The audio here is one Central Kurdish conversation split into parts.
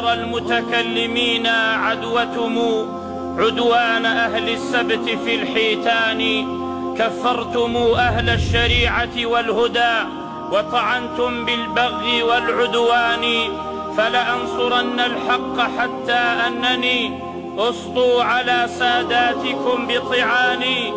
معشر المتكلمين عدوتم عدوان أهل السبت في الحيتان، كفرتم أهل الشريعة والهدى وطعنتم بالبغي والعدوان، فلأنصرن الحق حتى أنني أسطو على ساداتكم بطعاني.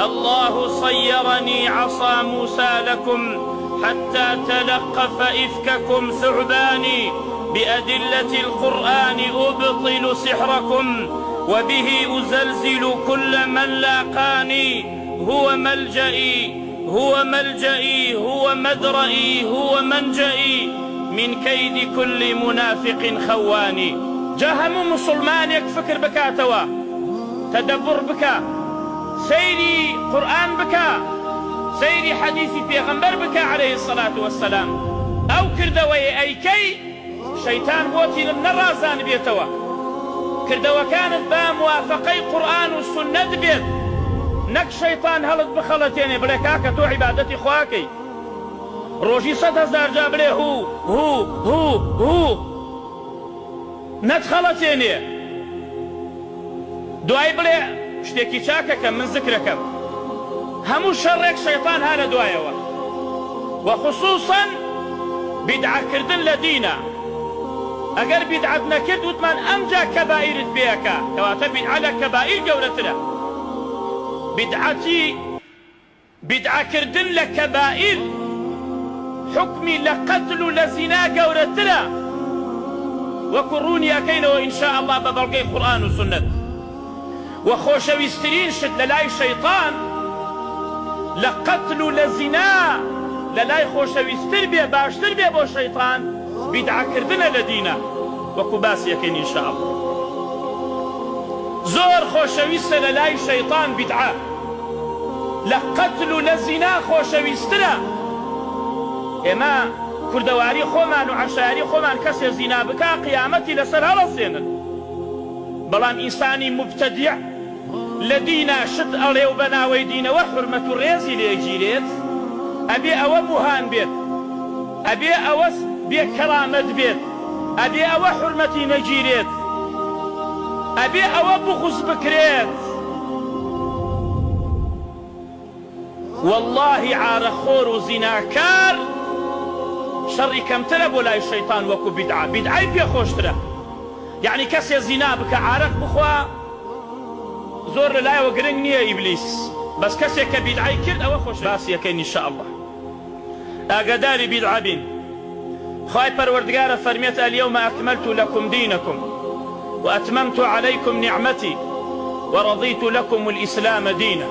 الله صيرني عصا موسى لكم حتى تلقف إفككم ثعباني، بأدلة القرآن أبطل سحركم وبه أزلزل كل من لاقاني. هو ملجئي هو ملجئي هو مدرئي هو منجئي من كيد كل منافق خواني. جاهم مسلمانك فكر بكاتوا، تدبر بكا، سيري قرآن بكا، سيري حديثي بيغمبر بكا عليه الصلاة والسلام. أو كردوي أي كي شيطان بوتي للنرازان بيتوا، كردوا كانت بموافقي قرآن والسنة بيت، نك شيطان هلت بخلتيني بلكاكا تو عبادتي خواكي روجي 100,000 جابلي هو نتخلتيني دعاي بلي شتيكي شاككا من ذكركم همو شرك شيطان هالا دعايوا، وخصوصا بدعة كردن لدينا. اگر بدعة نكرد وثمان امجا كبائر بيكا كواتا بدعة كبائر قولتنا بدعة كردن لكبائر حكمي لقتل لزنا قورتنا وكروني أكين وإن شاء الله ببلغي قرآن وسنة. وخوشويسترين شد للاي شيطان لقتل لزنا للاي خوشويستر بيه باشتر بيه بو شيطان بدعة كردن لدينا وكباس يكين إن شاء الله. زور خوشويست للاي شيطان بدعة لقتل لزنا خوشويسترا. اما كردواري خومان وعشاري خومان كسي زنا بكا قيامتي لسر هلسينن، بلان إنساني مبتدع لدينا شد أليو بناوي دينا وحرمة الريزي ليجيريت أبي أو بوهان بيت، أبي أو بكرامة بيت، أبي أو حرمتي نجيريت، أبي أو بغز بكريت. والله عارخور وزناكار شري كم تلب ولا الشيطان وكو بدعة بدعة خوش ترى. يعني كسي زنا بك عارخ بخوا زور لا وقرني إبليس، بس كسي كبدعة كرد أو خوش باس يكين إن شاء الله. أقدار بدعة بين خاي پروردگار فرميت اليوم أكملت لكم دينكم وأتممت عليكم نعمتي ورضيت لكم الإسلام دينا.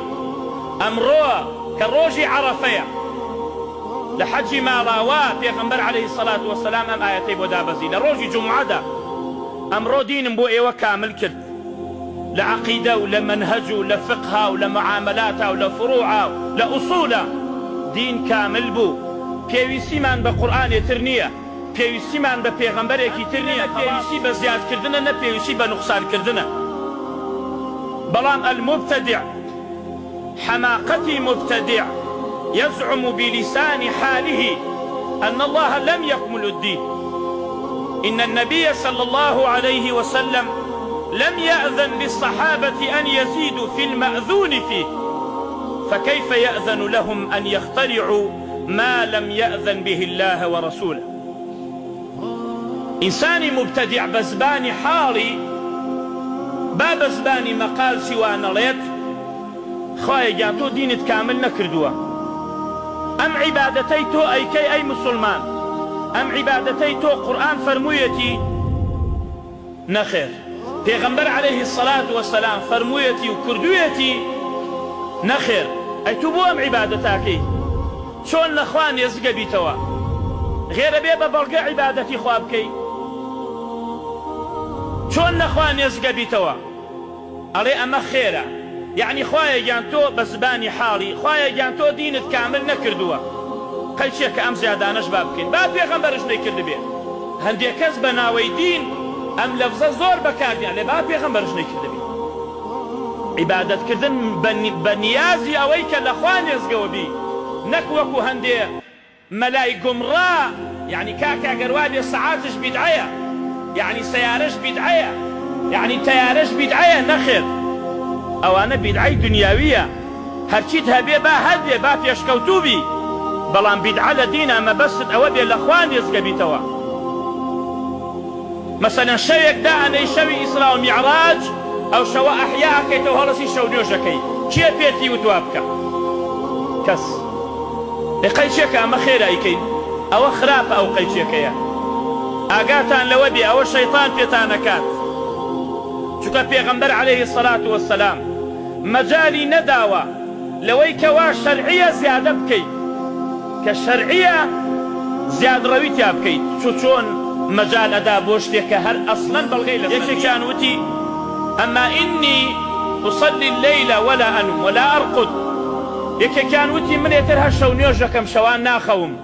أمروا كالروجي عرفية لحج ما راوا بيغمبر عليه الصلاة والسلام أم آياتي بودابزي لروجي جمعة دا أمرو دين بو إيوة كامل كرد لعقيدة ولمنهج ولفقها ولمعاملاتها ولفروعها ولأصولها دين كامل بو بيويسي من بقرآن يترنية، بيويسي من ببيغمبر يكي ترنية، بيويسي بزياد كردنا بيويسي بنقصان كردنا. بلان المبتدع حماقتي مبتدع يزعم بلسان حاله أن الله لم يكمل الدين. إن النبي صلى الله عليه وسلم لم يأذن للصحابة أن يزيدوا في المأذون فيه، فكيف يأذن لهم أن يخترعوا ما لم يأذن به الله ورسوله. إنساني مبتدع بزباني حالي بابزباني مقال سوان ليت خواهي جاتو دينت كامل نكردوا. أم عبادتي تو أي كي أي مسلمان أم عبادتي تو قرآن فرمويتي نخير، پیغمبر عليه الصلاة والسلام فرمويتي وكردويتي نخير. أي تبو أم عبادتاكي شون لخوان يزقى بيتوا غير بيبا بلقى عبادتي خوابكي شون لخوان يزقى بيتوا علي أما خيرا. يعني خوايا جانتو بزباني حالي خوايا جانتو دينت كامل نكردوا قل شيك أم زيادانش بابكين باب بيغمبرش نيكرد بيه هندي كز بناوي دين أم لفظة زور بكاردين لباب بيغمبرش نيكرد بيه. عبادت كردن بنيازي أويك لخوان يزقوا بيه نكوكو هندي ملاي قمراء يعني كاكا قروادي الساعاتش بدعية يعني سيارش بدعية، يعني تيارش بدعية نخر أو أنا بدعي دنياوية هرچيت هبي با هدي با بيشكوتوبي بلان بدعة لدينا ما بس أودي الأخوان يزقبيتوا. مثلا شويك دا أنا شوي إسراء ومعراج أو شو أحياء كي توهرسي شو نيوشكي چيه بيتي وتوابك كس قيشيك أما خير أيكي أو خراف أو قيشيك يا أقاتان لودي أو الشيطان بيتانكات شكا بيغمبر عليه الصلاة والسلام مجالي نداوة لويك وا شرعية زيادة بكي كالشرعية زياد رويت يابكي شون مجال أدا بوشتك هر أصلا بالغيلة يكي كان وتي أما إني أصلي الليل ولا أنم ولا أرقد يكي كان وتي من يترها شونيوجكم شوان ناخوم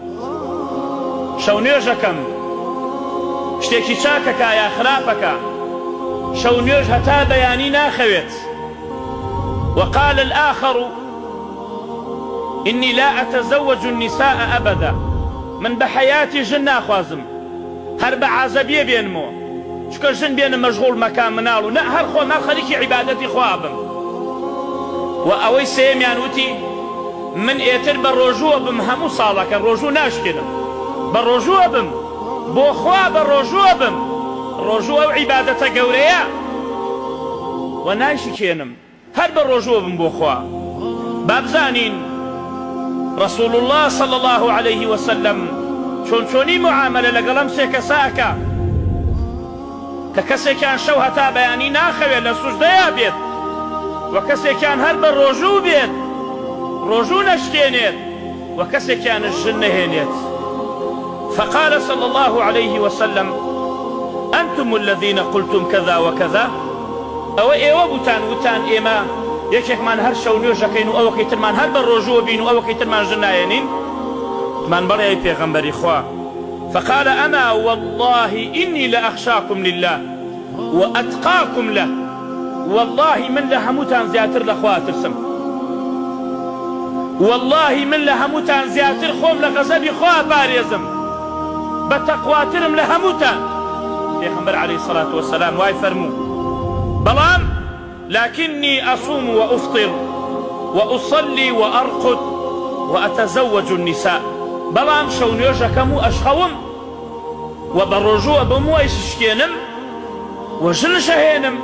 شونيوجكم شتيكي شاكك يا خرافك شونيوج هتا بياني ناخويت. وقال الآخر إني لا أتزوج النساء أبدا من بحياتي جن خوازم هرب عزبية بينمو شكر جن بين مشغول مكان منالو لا هر خو ما خليكي عبادتي خوابم. وأوي سيميان وتي من إيتر بالرجوع بم همو صالك الرجوع ناشكنا بالرجوع بم بو خوا بالرجوع بم الرجوع وعبادة قوريا ونايشي كينم هر بالرجوع بم بو خوا باب زانين رسول الله صلى الله عليه وسلم شوني معاملة لقلم سيكساكا ككسي كان شوهتا بياني ناخوي لسجديا بيت وكسي كان هر بالرجوع بيت رجوع نشكينيت وكسي كان الجنة هينيت. فقال صلى الله عليه وسلم أنتم الذين قلتم كذا وكذا أو إيوه وتان إيما يكيك من هر شونيوشكين أو كيتر من هر بالرجوع بين أو كيتر من جناينين من بري بيغمبري خوا. فقال أما والله إني لأخشاكم لله وأتقاكم له والله من لهموتان زياتر لخواتر سم والله من لهموتان زياتر خوم لغزبي خوا باريزم بتقواترم لهموتان بيغمبر عليه الصلاة والسلام واي فرمو بلام لكني أصوم وأفطر وأصلي وأرقد وأتزوج النساء بلام شونيوجكمو أشخوم وبالرجوع بمو إششكينم وجن شهينم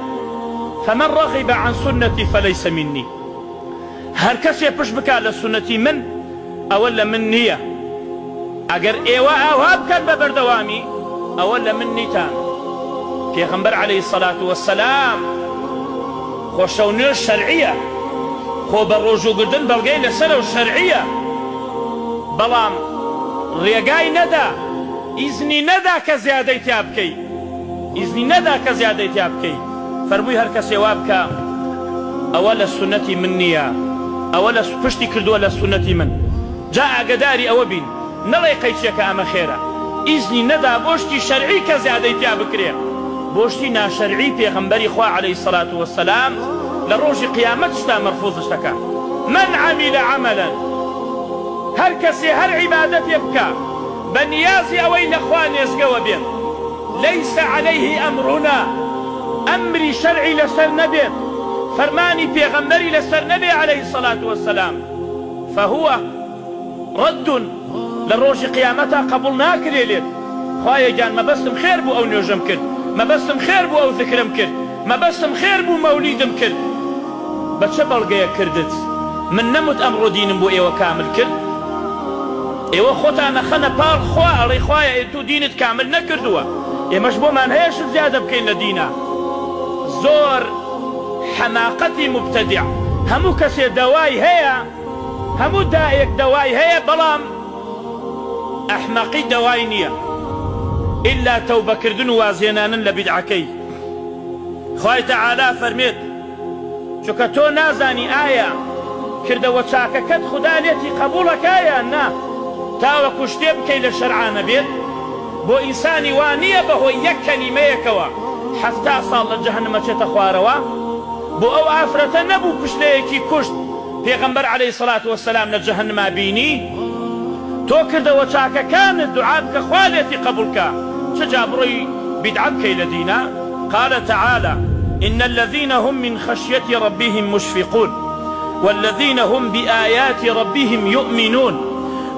فمن رغب عن سنتي فليس مني هر كسي بشبكا لسنتي من أولا من نية أجر إيواء أو هابكا ببردوامي أولا من نيتان بيغمبر عليه الصلاة والسلام خو شونيوج شرعية خو بالرجوع قدن بلغي لسنة الشرعية بلام ريقاي ندا إذني ندا كزيادة تيابكي إذني ندا كزيادة تيابكي فرموي هر كسي وابكا أولا السنة منية أولا فشتي كردو ولا السنة من جاء قداري أوبين نلي قيتشيك أما خيرا إذني ندا بوشتي شرعي كزيادة تيابكري بوشتي نا شرعي بيغمبري خوا عليه الصلاة والسلام لروج قيامتشتا مرفوض اشتكا من عمل عملا هر كسي هر عبادة يبكى بنيازي أوين أخوان يسقوا بين ليس عليه أمرنا أمري شرعي لسر نبي فرماني بيغمبري لسر نبي عليه الصلاة والسلام فهو رد لروج قيامتها قبلناك ليلت خوايا جان ما بسم خير بو أو نيوجم كرد ما بسم خير بو أو ذكرم كرد ما بسم خير بو موليدم كرد بتشبل جاي كردت من نمت أمر دين بو إيوه كامل كرد إيوه خوتا أنا خنا بار خوا أري خوايا إنتو دينت كامل نكردوا إيه مشبو ما نهيش زيادة بكين لدينا زور حماقتي مبتدع همو كسي دواي هيا همو دايك دواي هيا بلام أحمقي دواي نية إلا توبة كردن وازينانا لبدعكي خواهي تعالى فرميت شكتو نازاني آية كردو وشاككت خدانيتي قبولك آية نا تاوە کوشتێ بکەی لە شەرعانە بێت بۆ ئینسانی وانییە بەهۆی یەک کەلیمەیەکەوە 70 ساڵ لە جەهەنەمە چێتە خوارەوە بۆ ئەو ئافرەتە نەبوو پشتەیەکی کوشت پێغەمبەر عەلەیهی سەڵات وەسەلام لە جەهەنەما بینی تۆ کردەوە چاکەکانت دوعا بکە خوا لێتی قەبوڵکە چجا بڕۆی بدعة بكي لدينا. قال تعالى إن الذين هم من خشية ربهم مشفقون والذين هم بآيات ربهم يؤمنون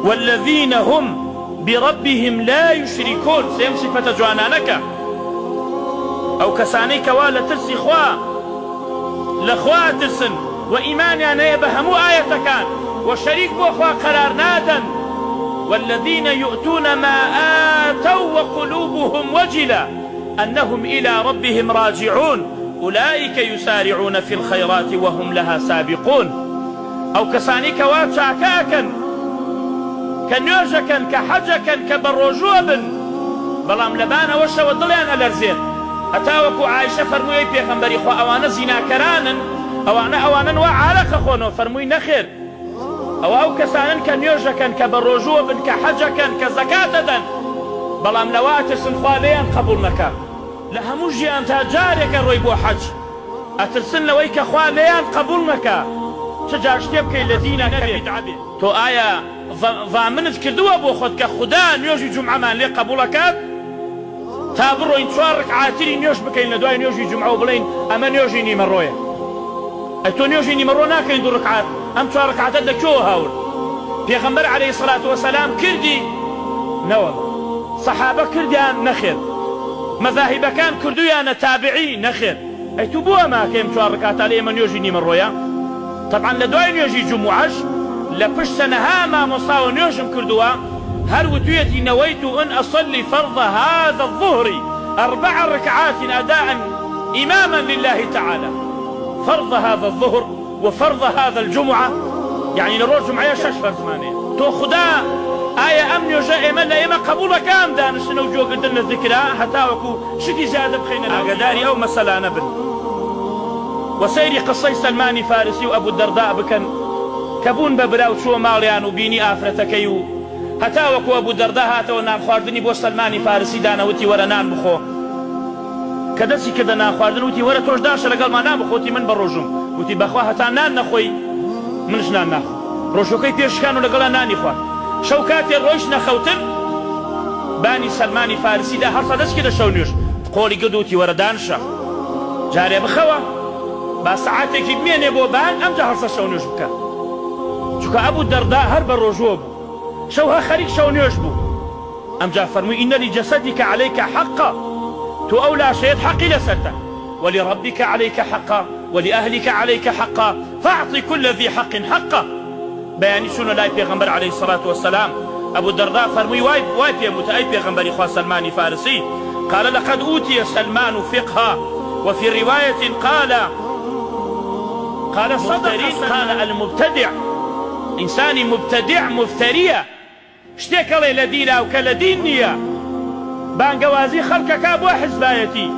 والذين هم بربهم لا يشركون. سيم صفة جوانانك أو كسانيك والا ترسي خوا لخوا ترسن وإيمان يعني بهمو آية كان وشريك بوخوا قرار نادا. والذين يؤتون ما آتوا وقلوبهم وجلة أنهم إلى ربهم راجعون أولئك يسارعون في الخيرات وهم لها سابقون. أو كسانيك واتشاكاكا كنيوجكا كحجكا كبروجوبا بلام لبانا وشا ودليان الارزين أتاوكو عائشة فرموي بيغمبري خوا أوانا زناكرانا أوانا وعالق خونو فرموي نخير أو كسانا كنيوجكا كبروجوبا كحجكا كزكاة بلام لواترسن خوا ليان قبولنكا لهمو جيان تاجاريكا رويبو حج أترسن لويك خوا ليان قبولنكا شجاشتي بكي الذين كبدعبي تو آية ضامنت كردوها بو خود كخدا نيوجي جمعة من لي قبولكات تابرو ان چوار ركعاتي نيوش بكين لدواي نيوجي جمعة وبلين اما نيوجي نيمرويا ايتو نيوجي نيمرو ناكين دو ركعات ام چوار ركعات لكيو هاول بيغمبر عليه الصلاة والسلام كردي نوم صحابة كرديان نخير مذاهب كان كردويان تابعي نخير ايتو بوها ما كيم چوار ركعات عليه من نيوجي نيمرويا طبعا لدواي نيوجي جمعة لپش سنها ما مصاو نيوشم كردوا هل وتويتي نويت أن أصلي فرض هذا الظهر 4 ركعات أداء إماما لله تعالى. فرض هذا الظهر وفرض هذا الجمعة يعني نروح جمعية 6 فرض ماني تو خدا آية أمن يجا إيمان لا إيمان قبول كام دانش نوجو قدرنا الذكرى حتى وكو شتي زيادة بخينا أقداري أو مسألة نبن وسيري قصي سلماني فارسي وأبو الدرداء بكن كبون ببراو شو ماليان وبيني آفرتكيو هتا وكو أبو الدرداء هاتا ونام خواردني بو سلماني فارسي دانا وتي ورا نان بخو كدسي كدا نان خواردن وتي ورا توش داش لقل ما نان بخوتي من بروجم وتي بخوا هتا نان نخوي منش نان ناخو روشوكي بيش كانوا لقل ناني خوا شوكاتي رويش نخوتن باني سلماني فارسي دا هرصا دس كدا شونيوش قولي قدوتي ورا دانشا جاري بخوا با ساعاتك بميني بو بان أمجا هرصا شونيوش بكا چونکە أبو الدرداء هەر بە ڕۆژوە بوو شەوها خەریک شەو نوێژ بوو ئەمجا فەرمووی إن لجسدك عليك حقا تو ئەو لاشەیەت حەقی لەسەرتە ولربك عليك حقا ولأهلك عليك حقا فأعطي كل ذي حق حقه بياني شنو لاي بيغمبر عليه الصلاة والسلام أبو الدرداء فرمووی وای پێم وتە ئەی پێغەمبەری خوا سلماني فارسي قال لقد أوتي سلمان فقها وفي رواية قال صدق قال المبتدع إنساني مبتدع مفترية شتيك الله لدينا وكالدين نية بانقوازي خلقك أبو حزبايتي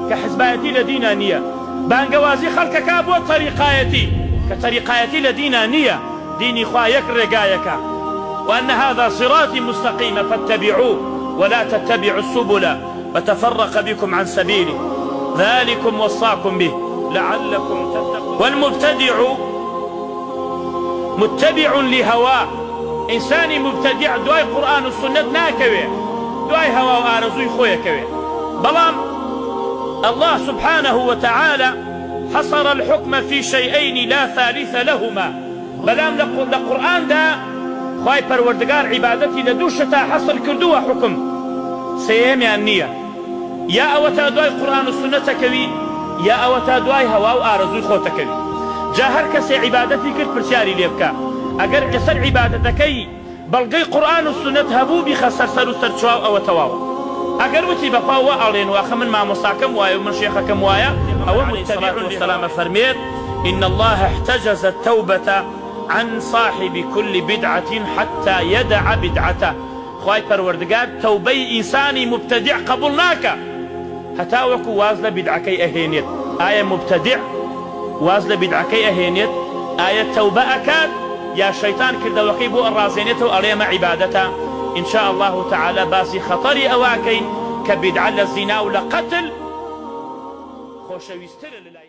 كحزبايتي لدينا نية بانقوازي خلقك أبو طريقايتي كطريقايتي لدينا نية ديني خوايك رقايك وأن هذا صراطي مستقيم فاتبعوه ولا تتبعوا السبل فتفرق بكم عن سبيله ذلكم وصاكم به لعلكم تتقون. والمبتدع متبع لهواه إنساني مبتدع دواي قرآن والسنة ناكوي دواي هوا وآرزوي خويا كوي بلام الله سبحانه وتعالى حصر الحكم في شيئين لا ثالث لهما بلام لقرآن دا خواي پروردگار عبادتي لدوشتا حصر كردوها حكم سيامي النية يا أوتا دواي قرآن والسنة كوي يا أوتا دواي هوا وآرزوي خوتا كوي جاهر كسي عبادتي كرت برسياري ليبكا اگر قصر عبادتكي بلغي قرآن والسنة هبو بخسر سر سرچواو او تواو اگر وتي بقاو أعلين واخمن ما مصاكم وايا ومن شيخكم وايا او متبع والسلام فرميت إن الله احتجز التوبة عن صاحب كل بدعة حتى يدع بدعته خواي پروردگار توبي إنساني مبتدع قبلناك حتى وكو وازل بدعكي أهينيت آية مبتدع وازل بدعكي أهينيت آية توبة أكاد يا شيطان كرد وقيبو الرازينيته أليم عبادته إن شاء الله تعالى باسي خطري أواكين كبدع للزنا ولقتل خوشويستر لله